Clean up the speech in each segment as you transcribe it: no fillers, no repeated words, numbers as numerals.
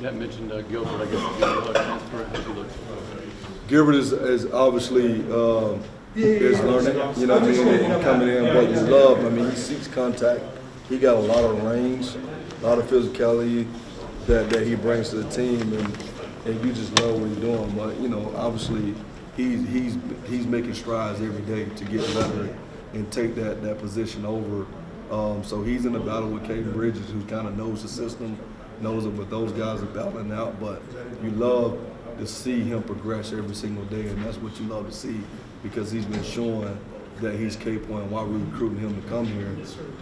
You haven't mentioned Gilbert, I guess, being a transfer. How he looks. Gilbert is obviously is learning, you know what I mean, and coming in, but you love, I mean, he seeks contact. He got a lot of range, a lot of physicality that he brings to the team, and you just love what he's doing. But, you know, obviously he's making strides every day to get better and take that position over. So he's in a battle with Caden Bridges, who kind of knows the system, knows it, but those guys are battling out. But you love to see him progress every single day, and that's what you love to see, because he's been showing that he's capable and why we're recruiting him to come here,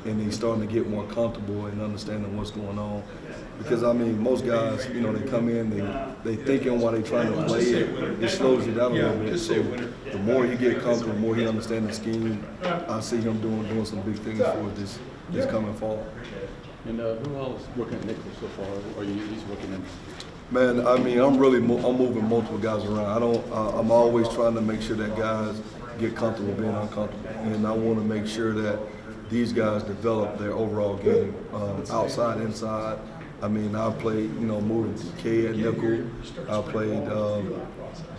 and he's starting to get more comfortable and understanding what's going on. Because, I mean, most guys, you know, they come in, they thinking while they're trying to play it slows you down a little bit. So the more you get comfortable, the more he understands the scheme. I see him doing some big things for this coming fall. And who else working at nickel so far? Or he's working in? Man, I mean, I'm moving multiple guys around. I'm always trying to make sure that guys get comfortable being uncomfortable, and I want to make sure that these guys develop their overall game, outside, inside. I mean, I played, you know, moving K at nickel. I played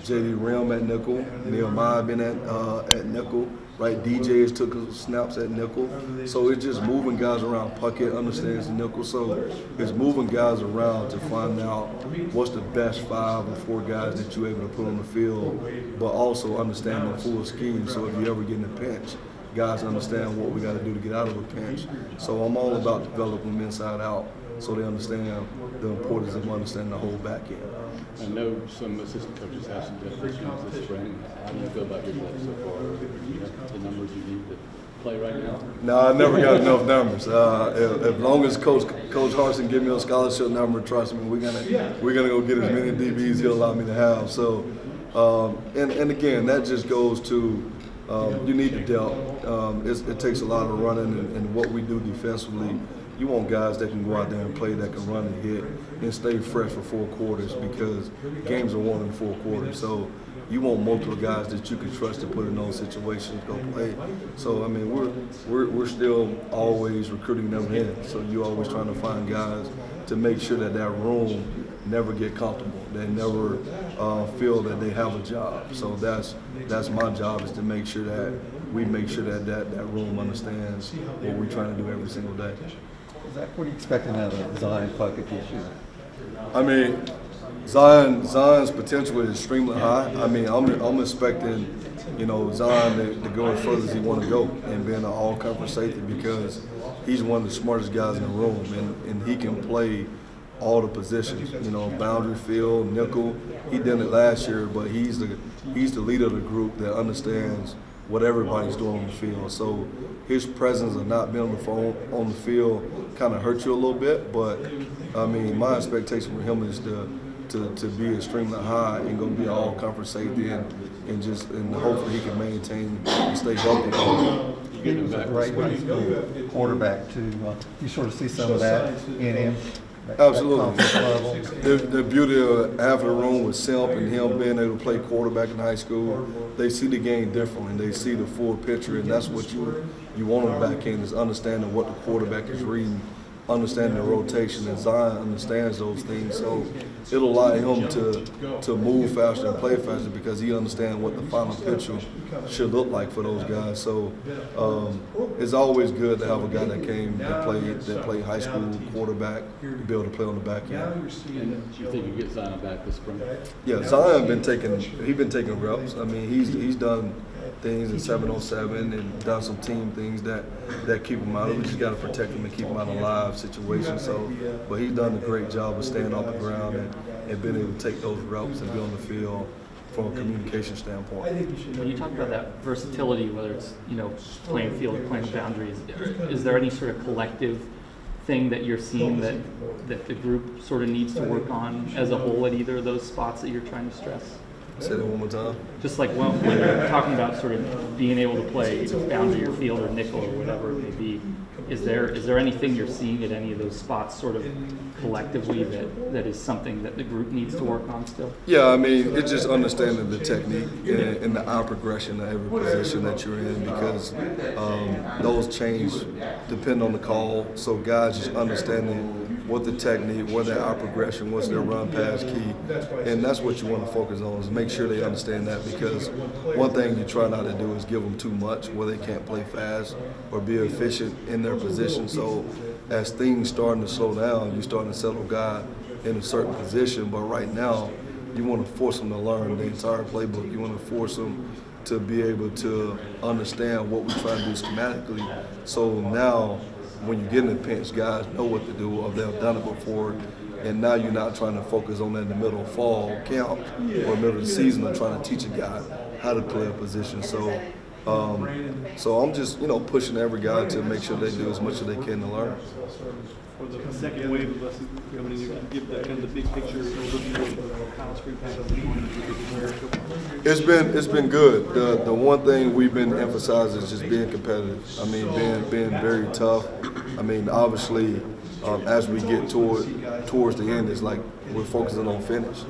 JD Rim at nickel. Nehemiah been at nickel. Right, DJs took snaps at nickel. So it's just moving guys around. Puckett understands the nickel. So it's moving guys around to find out what's the best 5 or 4 guys that you're able to put on the field, but also understand the full scheme. So if you ever get in a pinch, guys understand what we got to do to get out of a pinch. So I'm all about developing them inside out, so they understand the importance of understanding the whole back end. I know some assistant coaches have some definitions this spring. How do you feel about your depth so far? Do you have the numbers you need to play right now? No, I never got enough numbers. As long as Coach Harsin give me a scholarship number, trust me, we're gonna go get as many DBs he'll allow me to have. So, and again, that just goes to you need the depth. It takes a lot of running, and what we do defensively. You want guys that can go out there and play, that can run and hit, and stay fresh for 4 quarters, because games are won in 4 quarters. So you want multiple guys that you can trust to put in those situations, go play. So I mean, we're still always recruiting them in. So you're always trying to find guys to make sure that room never get comfortable. They never feel that they have a job. So that's my job, is to make sure that we make sure that room understands what we're trying to do every single day. Zach, what are you expecting out of Zion Puckett this year? I mean, Zion's potential is extremely high. I mean, I'm expecting, you know, Zion to go as further as he want to go and being an all-conference safety, because he's one of the smartest guys in the room, and he can play all the positions. You know, boundary, field, nickel. He did it last year, but he's the leader of the group that understands what everybody's doing on the field. So his presence of not being on the field kind of hurts you a little bit, but I mean, my expectation for him is to be extremely high and go be an all-conference safety, and hopefully he can maintain and stay healthy. He was a great high school quarterback too. You sort of see some of that in him. Absolutely. The beauty of having a room with Simp and him being able to play quarterback in high school, they see the game differently. They see the full picture, and that's what you want on the back end, is understanding what the quarterback is reading, understanding the rotation, and Zion understands those things. So it'll allow him to move faster and play faster, because he understands what the final picture should look like for those guys. So it's always good to have a guy that played high school quarterback to be able to play on the back end. And do you think you get Zion back this spring? Yeah, Zion been taking reps. I mean, he's done things in 707 and done some team things that keep him out. We just got to protect him and keep him out of live situations. So, but he's done a great job of staying off the ground and being able to take those reps and be on the field from a communication standpoint. When you talk about that versatility, whether it's, you know, playing field or playing boundaries, is there any sort of collective thing that you're seeing that the group sort of needs to work on as a whole at either of those spots that you're trying to stress? Say that one more time. Just like when you're talking about sort of being able to play boundary or field or nickel or whatever it may be, is there anything you're seeing at any of those spots sort of collectively that is something that the group needs to work on still? Yeah, I mean, it's just understanding the technique and the eye progression of every position that you're in, because those change depend on the call. So guys just understanding what the technique, what their eye progression, what's their run pass key, and that's what you want to focus on is make sure they understand that, because one thing you try not to do is give them too much where they can't play fast or be efficient in their position. So as things starting to slow down, you're starting to settle guy in a certain position, but right now you want to force them to learn the entire playbook. You want to force them to be able to understand what we try to do schematically. So now when you get in a pinch, guys know what to do, or they've done it before, and now you're not trying to focus on that in the middle of fall camp or middle of the season of trying to teach a guy how to play a position. So I'm just, pushing every guy to make sure they do as much as they can to learn. For the second wave of lessons coming in, you can give that kind of the big picture overview of how spring practice is going. It's been good. The one thing we've been emphasizing is just being competitive. I mean, being very tough. I mean, obviously, as we get towards the end, it's like we're focusing on finish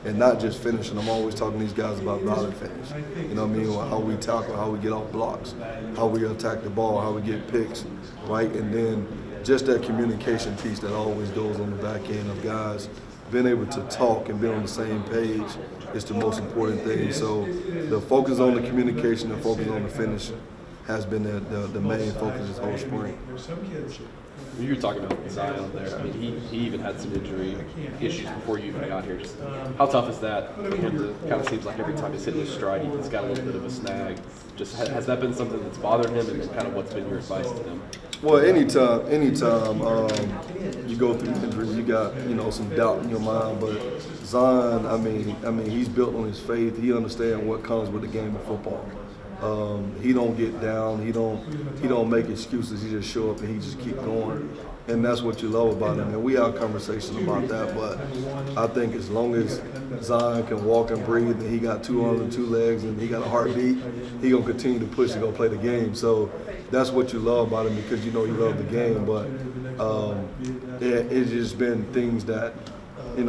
and not just finishing. I'm always talking to these guys about valid finish. You know what I mean? How we tackle, how we get off blocks, how we attack the ball, how we get picks, right? And then just that communication piece that always goes on the back end of guys being able to talk and be on the same page is the most important thing. So the focus on the communication and focus on the finish has been the main focus this whole spring. You were talking about Zion there. I mean, he even had some injury issues before you even got here. Just how tough is that? It kind of seems like every time he's hitting his stride, he's got a little bit of a snag. Just has that been something that's bothered him, and kind of what's been your advice to him? Well, anytime you go through injuries, you got some doubt in your mind. But Zion, I mean, he's built on his faith. He understands what comes with the game of football. He don't get down. He don't make excuses. He just show up and he just keep going. And that's what you love about him. And we have conversations about that. But I think as long as Zion can walk and breathe, and he got 2 arms and 2 legs, and he got a heartbeat, he gonna continue to push and go play the game. So that's what you love about him, because you love the game. But it's just been things that,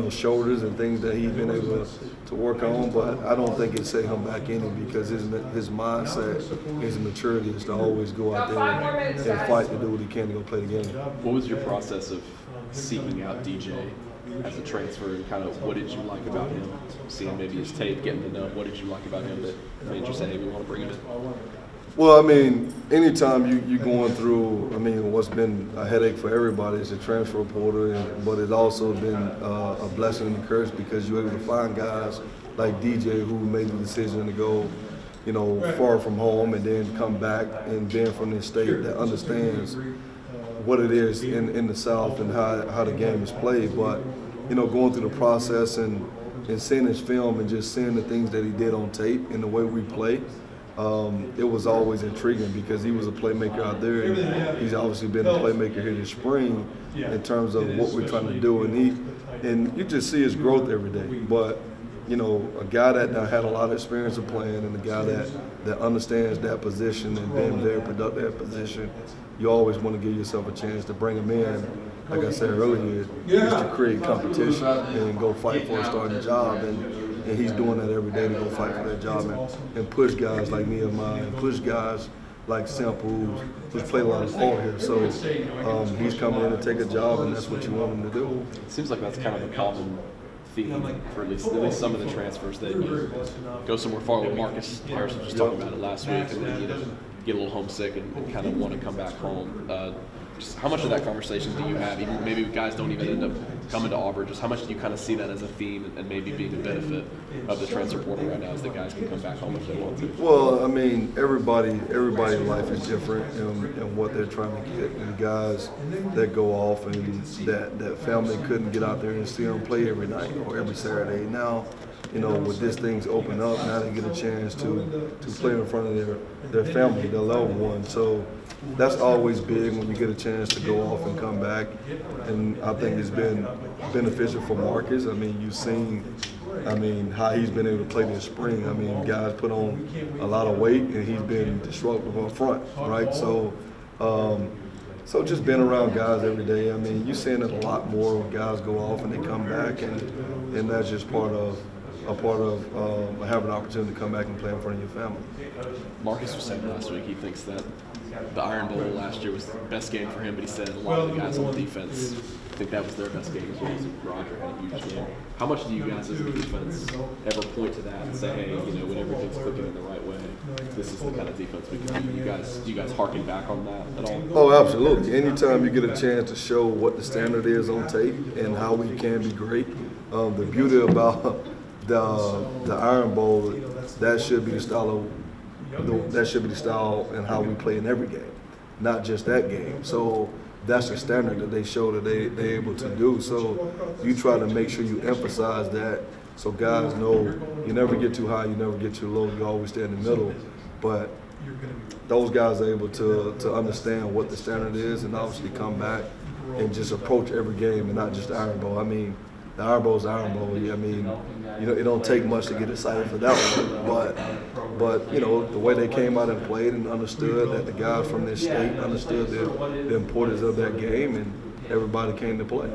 shoulders and things that he's been able to work on, but I don't think it set him back in it, because his mindset, his maturity is to always go out there and fight to do what he can to go play the game. What was your process of seeking out DJ as a transfer, and kind of what did you like about him? Seeing maybe his tape, getting to know him, what did you like about him that made you say, hey, we want to bring him in? Well, I mean, anytime you're going through, what's been a headache for everybody is the transfer portal, but it's also been a blessing and a curse, because you're able to find guys like DJ who made the decision to go, far from home and then come back and being from this state that understands what it is in the South and how the game is played. But, going through the process and seeing his film and just seeing the things that he did on tape and the way we play, it was always intriguing, because he was a playmaker out there, and he's obviously been a playmaker here this spring in terms of what we're trying to do. And you just see his growth every day. But, a guy that had a lot of experience of playing, and a guy that understands that position and being very productive at that position, you always want to give yourself a chance to bring him in. Like I said earlier, is to create competition and go fight for a starting job. And he's doing that every day to go fight for that job and push guys like Nehemiah and push guys like Simple, who's played a lot of ball here. So he's coming in to take a job, and that's what you want him to do. It seems like that's kind of a common theme for at least some of the transfers, that you go somewhere far. With Marcus Harris was just talking about it last week, and then get a little homesick and kind of want to come back home. Just how much of that conversation do you have? Even maybe guys don't even end up coming to Auburn. Just how much do you kind of see that as a theme, and maybe being a benefit of the transfer portal right now, is that guys can come back home if they want to? Well, everybody's life is different, and what they're trying to get. And guys that go off and that family couldn't get out there and see them play every night or every Saturday. Now, with this thing's open up, now they get a chance to play in front of their family, their loved ones. So that's always big when you get a chance to go off and come back. And I think it's been beneficial for Marcus. You've seen, how he's been able to play this spring. Guys put on a lot of weight, and he's been disruptive up front, right? So just being around guys every day, you're seeing it a lot more when guys go off and they come back, and that's just part of having an opportunity to come back and play in front of your family. Marcus was saying last week he thinks that the Iron Bowl last year was the best game for him, but he said a lot of the guys on defense think that was their best game as well as Roger had a huge game. How much do you guys as a defense ever point to that and say, hey, when everything's clicking in the right way, this is the kind of defense we can be? Do you guys harken back on that at all? Oh, absolutely. Anytime you get a chance to show what the standard is on tape and how we can be great, the beauty about the Iron Bowl, that should be the style and how we play in every game, not just that game. So that's the standard that they show that they're able to do. So you try to make sure you emphasize that so guys know you never get too high, you never get too low, you always stay in the middle. But those guys are able to understand what the standard is and obviously come back and just approach every game and not just the Iron Bowl. I mean, the Iron Bowl is the Iron Bowl. I mean, it don't take much to get excited for that one. But the way they came out and played and understood that the guys from their state understood the importance of that game, and everybody came to play.